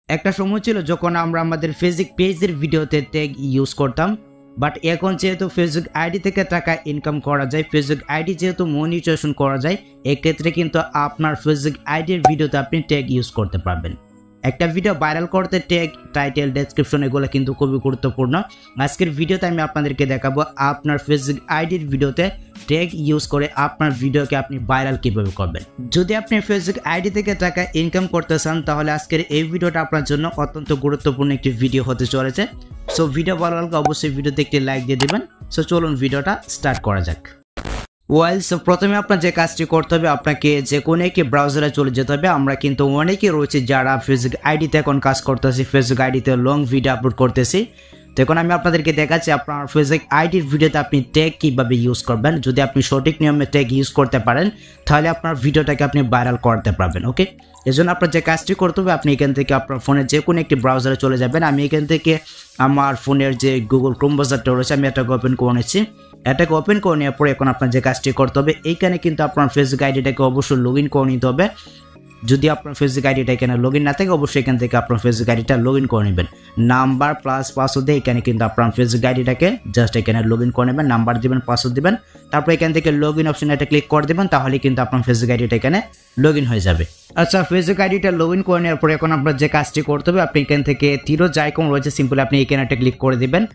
একটা সময় ছিল যখন আমরা আমাদের ফেসবুক পেজের ভিডিওতে ট্যাগ ইউজ করতাম, বাট এখন যেহেতু ফেসবুক আইডি থেকে টাকা ইনকাম করা যায়, ফেসবুক আইডি যেহেতু মনিটাইজেশন করা যায়, এক্ষেত্রে কিন্তু আপনার ফেসবুক আইডির ভিডিওতে আপনি ট্যাগ ইউজ করতে পারবেন। একটা ভিডিও ভাইরাল করতে ট্যাগ, টাইটেল, ডেসক্রিপশন এগুলো কিন্তু খুবই গুরুত্বপূর্ণ। আজকের ভিডিওতে আমি আপনাদেরকে দেখাবো আপনার ফেসবুক আইডির ভিডিওতে ট্যাগ ইউজ করে আপনার ভিডিওকে আপনি ভাইরাল কিভাবে করবেন। যদি আপনি ফেসবুক আইডি থেকে টাকা ইনকাম করতে চান তাহলে আজকের এই ভিডিওটা আপনার জন্য অত্যন্ত গুরুত্বপূর্ণ একটি ভিডিও হতে চলেছে। সো ভিডিও ভালো লাগলে অবশ্যই ভিডিওতে একটি লাইক দিয়ে দেবেন। সো চলুন ভিডিওটা স্টার্ট করা যাক। সো প্রথমে আপনার যে কাজটি করতে হবে, আপনাকে যে কোনো একটি ব্রাউজারে চলে যেতে হবে। আমরা কিন্তু অনেকেই রয়েছে যারা ফেসবুক আইডিতে এখন কাজ করতেছি, ফেসবুক আইডিতে লং ভিডিও আপলোড করতেছি। তো এখন আমি আপনাদেরকে দেখাচ্ছি আপনার ফেসবুক আইডির ভিডিওতে আপনি ট্যাগ কীভাবে ইউজ করবেন। যদি আপনি সঠিক নিয়মে ট্যাগ ইউজ করতে পারেন তাহলে আপনার ভিডিওটাকে আপনি ভাইরাল করতে পারবেন। ওকে, এজন্য আপনার যে কাজটি করতে হবে, আপনি এখান থেকে আপনার ফোনের যে কোনো একটি ব্রাউজারে চলে যাবেন। আমি এখান থেকে আমার ফোনের যে গুগল ক্রোম ব্রাউজারটা রয়েছে আমি এটাকে ওপেন করে নিচ্ছি। এটাকে ওপেন করে নেওয়ার পরে এখন আপনার যে কাজটি করতে হবে, এইখানে কিন্তু আপনার ফেসবুক আইডিটাকে অবশ্যই লগ ইন করে নিতে হবে। যদি আপনার ফেসবুক আইডিটা এখানে লগ ইন না থাকে অবশ্যই এখান থেকে আপনার ফেসবুক আইডিটা লগ ইন করে নেবেন। নাম্বার প্লাস পাসওয়ার্ড দিয়ে এখানে কিন্তু আপনার ফেসবুক আইডিটাকে জাস্ট এখানে লগ ইন করে নেবেন। নাম্বার দিবেন, পাসওয়ার্ড দিবেন, তারপর এখান থেকে লগ ইন অপশন এটা ক্লিক করে দেবেন। তাহলে কিন্তু আপনার ফেসবুক আইডিটা এখানে লগ ইন হয়ে যাবে। আচ্ছা, ফেসবুক আইডিটা লগ ইন করে নেওয়ার পরে এখন আপনার যে কাজটি করতে হবে, আপনি এখান থেকে তীরজ আইকন রয়েছে, সিম্পলি আপনি এখানে একটা ক্লিক করে দেবেন।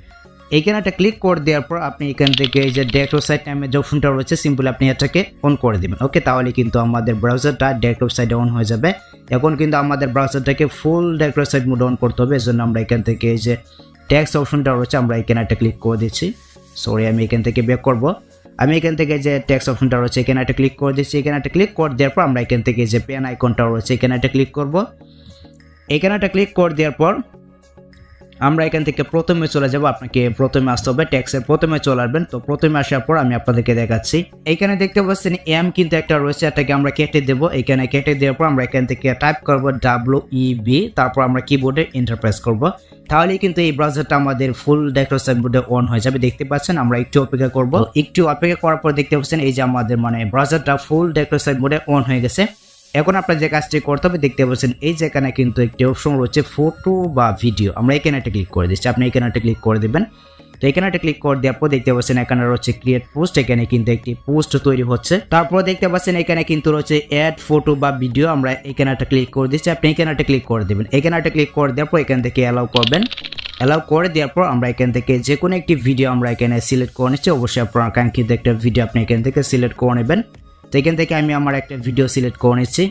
এইখানে একটা ক্লিক করে দেওয়ার পর আপনি এখান থেকে এই যে ডেস্কটপ সাইট নামে যে অপশনটা রয়েছে সিম্পলি আপনি এটাকে অন করে দেবেন। ওকে, তাহলে কিন্তু আমাদের ব্রাউজারটা ডেস্কটপ সাইটে অন হয়ে যাবে। এখন কিন্তু আমাদের ব্রাউজারটাকে ফুল ডেস্কটপ সাইট মোড অন করতে হবে। এজন্য আমরা এখান থেকে এই যে টেক্সট অপশনটা রয়েছে আমরা এখানে একটা ক্লিক করে দিচ্ছি। সরি, আমি এখান থেকে ব্যাক করব। আমি এখান থেকে যে টেক্সট অপশনটা রয়েছে এখানে একটা ক্লিক করে দিচ্ছি। এখানে একটা ক্লিক করে দেওয়ার পর আমরা এখান থেকে যে পেন আইকনটা রয়েছে এখানে একটা ক্লিক করব। এখানে একটা ক্লিক করে দেওয়ার পর আমরা এখান থেকে প্রথমে চলে যাব। আপনাকে প্রথমে আসতে হবে, টেক্সটের প্রথমে চলে আসবেন। তো প্রথমে আসার পর আমি আপনাদেরকে দেখাচ্ছি। এইখানে দেখতে পাচ্ছেন এম কিন্তু একটা রয়েছে, এটাকে আমরা কেটে দেবো। এখানে কেটে দেওয়ার পর আমরা এখান থেকে টাইপ করব WEB, তারপর আমরা কিবোর্ডে এন্টার প্রেস করব। তাহলেই কিন্তু এই ব্রাউজারটা আমাদের ফুল ডেস্কটপ সাইট মোডে অন হয়ে যাবে। দেখতে পাচ্ছেন, আমরা একটু অপেক্ষা করব। একটু অপেক্ষা করার পর দেখতে পাচ্ছেন এই যে আমাদের ব্রাউজারটা ফুল ডেস্কটপ সাইট মোডে অন হয়ে গেছে। এখন আপনার যে কাজটি করতে হবে, দেখতে পাচ্ছেন এই যে এখানে কিন্তু একটি অপশন রয়েছে ফটো বা ভিডিও। আমরা এখানে একটা ক্লিক করে দিচ্ছি, আপনি এখানে একটা ক্লিক করে দেবেন। তো এখানে একটা ক্লিক করে দেওয়ার পর দেখতে পাচ্ছেন এখানে রয়েছে ক্রিয়েট পোস্ট, এখানে কিন্তু একটি পোস্ট তৈরি হচ্ছে। তারপর দেখতে পাচ্ছেন এখানে কিন্তু রয়েছে অ্যাড ফটো বা ভিডিও। আমরা এখানে একটা ক্লিক করে দিচ্ছি, আপনি এখানে একটা ক্লিক করে দেবেন। এখানে একটা ক্লিক করে দেওয়ার পর এখান থেকে অ্যালাউ করবেন। অ্যালাউ করে দেওয়ার পর আমরা এখান থেকে যে কোনো একটি ভিডিও আমরা এখানে সিলেক্ট করে নিচ্ছি। অবশ্যই আপনার কাঙ্ক্ষিত একটা ভিডিও আপনি এখান থেকে সিলেক্ট করে নেবেন। তো এখান থেকে আমি আমার একটা ভিডিও সিলেক্ট করে নিচ্ছি।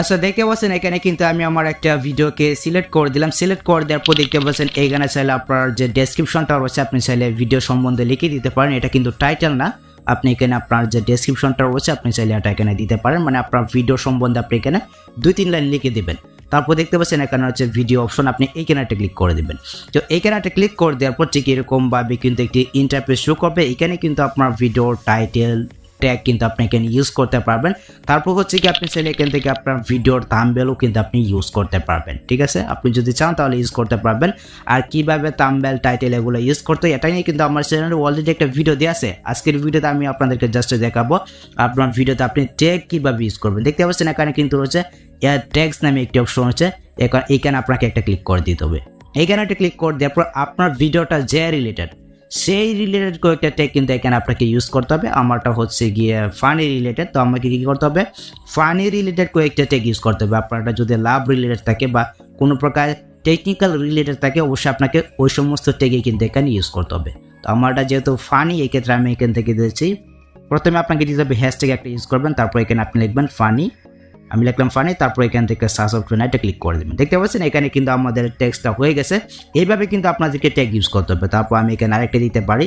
আচ্ছা, দেখতে পাচ্ছেন এখানে কিন্তু আমি আমার একটা ভিডিওকে সিলেক্ট করে দিলাম। সিলেক্ট করে দেওয়ার পর দেখতে পাচ্ছেন এইখানে চাইলে আপনার যে ডেসক্রিপশনটা রয়েছে আপনি চাইলে ভিডিও সম্বন্ধে লিখে দিতে পারেন। এটা কিন্তু টাইটেল না, আপনি এখানে আপনার যে ডেসক্রিপশনটা রয়েছে আপনি চাইলে এটা এখানে দিতে পারেন। আপনার ভিডিও সম্বন্ধে আপনি এখানে 2-3 লাইন লিখে দেবেন। তারপর দেখতে পাচ্ছেন এখানে হচ্ছে ভিডিও অপশন, আপনি এইখানে একটা ক্লিক করে দেবেন। তো এইখানে একটা ক্লিক করে দেওয়ার পর ঠিক এরকমভাবে কিন্তু একটি ইন্টারফেস শো করবে। এখানে কিন্তু আপনার ভিডিওর টাইটেল, ট্যাগ কিন্তু আপনি এখানে ইউজ করতে পারবেন। তারপর হচ্ছে কি আপনি চাইলে এখান থেকে আপনার ভিডিওর থাম্বনেলও কিন্তু আপনি ইউজ করতে পারবেন। ঠিক আছে, আপনি যদি চান তাহলে ইউজ করতে পারবেন। আর কিভাবে থাম্বনেল, টাইটেল এগুলো ইউজ করতে হয় এটা নিয়ে কিন্তু আমার চ্যানেলে অলরেডি একটা ভিডিও দেওয়া আছে। আজকের ভিডিওতে আমি আপনাদেরকে জাস্ট দেখাবো আপনার ভিডিওতে আপনি ট্যাগ কিভাবে ইউজ করবেন। দেখতে পাচ্ছেন এখানে কিন্তু রয়েছে এর ট্যাগস নামে একটি অপশন আছে, এখানে আপনাকে একটা ক্লিক করে দিতে হবে। এখানে একটা ক্লিক করে দেওয়ার পর আপনার ভিডিওটা যে রিলেটেড সেই রিলেটেড কয়েকটা ট্যাগ কিন্তু এখানে আপনাকে ইউজ করতে হবে। আমারটা হচ্ছে গিয়ে ফানি রিলেটেড, তো আমাকে কী করতে হবে, ফানি রিলেটেড কয়েকটা ট্যাগ ইউজ করতে হবে। আপনারটা যদি লাভ রিলেটেড থাকে বা কোনো প্রকার টেকনিক্যাল রিলেটেড থাকে অবশ্যই আপনাকে ওই সমস্ত ট্যাগই কিন্তু এখানে ইউজ করতে হবে। তো আমারটা যেহেতু ফানি, এক্ষেত্রে আমি এখান থেকে দিয়েছি। প্রথমে আপনাকে দিতে হবে হ্যাশট্যাগ একটা ইউজ করবেন, তারপর এখানে আপনি লিখবেন ফানি। আমি লিখলাম ফানি, তারপর এখান থেকে সার্চ অপশনে একটা ক্লিক করে দেবেন। দেখতে পাচ্ছেন এখানে কিন্তু আমাদের টেক্সটটা হয়ে গেছে। এইভাবে কিন্তু আপনাদেরকে ট্যাগ ইউজ করতে হবে। তারপর আমি এখানে আরেকটা দিতে পারি,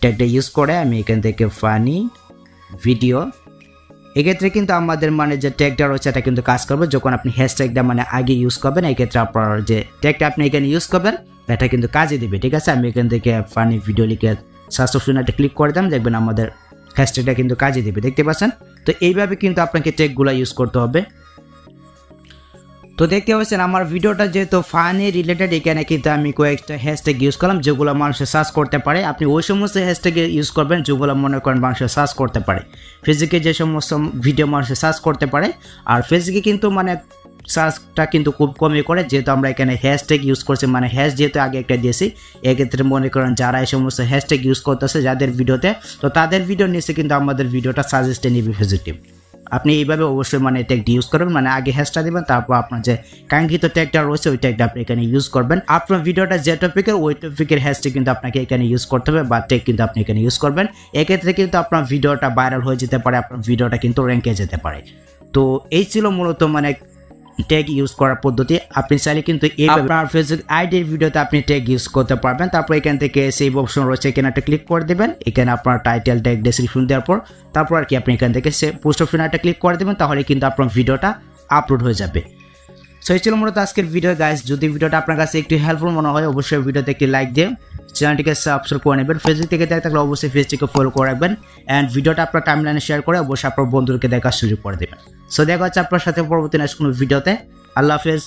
ট্যাগটা ইউজ করে আমি এখান থেকে ফানি ভিডিও। এক্ষেত্রে কিন্তু আমাদের যে ট্যাগটা রয়েছে এটা কিন্তু কাজ করবে যখন আপনি হ্যাশট্যাগটা আগে ইউজ করবেন। এক্ষেত্রে আপনার যে ট্যাগটা আপনি এখানে ইউজ করবেন এটা কিন্তু কাজে দেবে। ঠিক আছে, আমি এখান থেকে ফানি ভিডিও লিখে সার্চ অপশনে একটা ক্লিক করে দিলাম, দেখবেন আমাদের হ্যাশট্যাগটা কিন্তু কাজে দেবে। দেখতে পাচ্ছেন, তো এইভাবে কিন্তু আপনাকে ট্যাগগুলো ইউজ করতে হবে। তো দেখতে পাচ্ছেন আমার ভিডিওটা যেহেতু ফানি রিলেটেড, এখানে কিন্তু আমি কয়েকটা হ্যাশট্যাগ ইউজ করলাম যেগুলো মানুষে সার্চ করতে পারে। আপনি ওই সমস্ত হ্যাশট্যাগ ইউজ করবেন যেগুলো মনে করেন মানুষে সার্চ করতে পারে। ফেসবুকে যে সমস্ত ভিডিও মানুষে সার্চ করতে পারে, আর ফেসবুকে কিন্তু মানে সার্চটা কিন্তু খুব কমই করে, যেহেতু আমরা এখানে হ্যাশট্যাগ ইউজ করছি, মানে হ্যাশ যেহেতু আগে একটা দিয়েছি। এক্ষেত্রে মনে করেন যারা এই সমস্ত হ্যাশট্যাগ ইউজ করতেছে যাদের ভিডিওতে, তো তাদের ভিডিও নিচে কিন্তু আমাদের ভিডিওটা সাজেস্টে নিবে ফেসবুক টিম। আপনি এইভাবে অবশ্যই মানে ট্যাগটি ইউজ করবেন, মানে আগে হ্যাশটা দিবেন, তারপর আপনার যে কাঙ্ক্ষিত ট্যাগটা রয়েছে ওই ট্যাগটা আপনি এখানে ইউজ করবেন। আপনার ভিডিওটা যে টপিকের ওই টপিকের হ্যাশটি কিন্তু আপনাকে এখানে ইউজ করতে হবে, বা ট্যাগ কিন্তু আপনি এখানে ইউজ করবেন। এক্ষেত্রে কিন্তু আপনার ভিডিওটা ভাইরাল হয়ে যেতে পারে, আপনার ভিডিওটা কিন্তু র্যাঙ্কে যেতে পারে। তো এই ছিল মূলত মানে ট্যাগ ইউজ করার পদ্ধতি। আপনি চাইলে কিন্তু আপনার ফেসবুক আইডির ভিডিওতে আপনি ট্যাগ ইউজ করতে পারবেন। তারপর এখান থেকে সেভ অপশন রয়েছে, এখানে একটা ক্লিক করে দেবেন। এখানে আপনার টাইটেল ট্যাগ ডেসক্রিপশন দেওয়ার পর তারপর আর কি আপনি এখান থেকে পোস্ট অপশন একটা ক্লিক করে দেবেন, তাহলে কিন্তু আপনার ভিডিওটা আপলোড হয়ে যাবে। সো এই ছিল মূলত আজকের ভিডিও গাইস। যদি ভিডিওটা আপনার কাছে একটু হেল্পফুল মনে হয় অবশ্যই ভিডিওতে একটি লাইক দিয়ে চ্যানেলটিকে সাবস্ক্রাইব করে নেবেন। ফেসবুক থেকে দেখে থাকলে অবশ্যই পেজটিকে ফলো করে রাখবেন, অ্যান্ড ভিডিওটা আপনার টাইমলাইনে শেয়ার করে অবশ্যই আপনার বন্ধুদেরকে দেখার সুযোগ করে দেবেন। সো দেখা হচ্ছে আপনার সাথে পরবর্তী নেক্সট কোনো ভিডিওতে। আল্লাহ হাফেজ।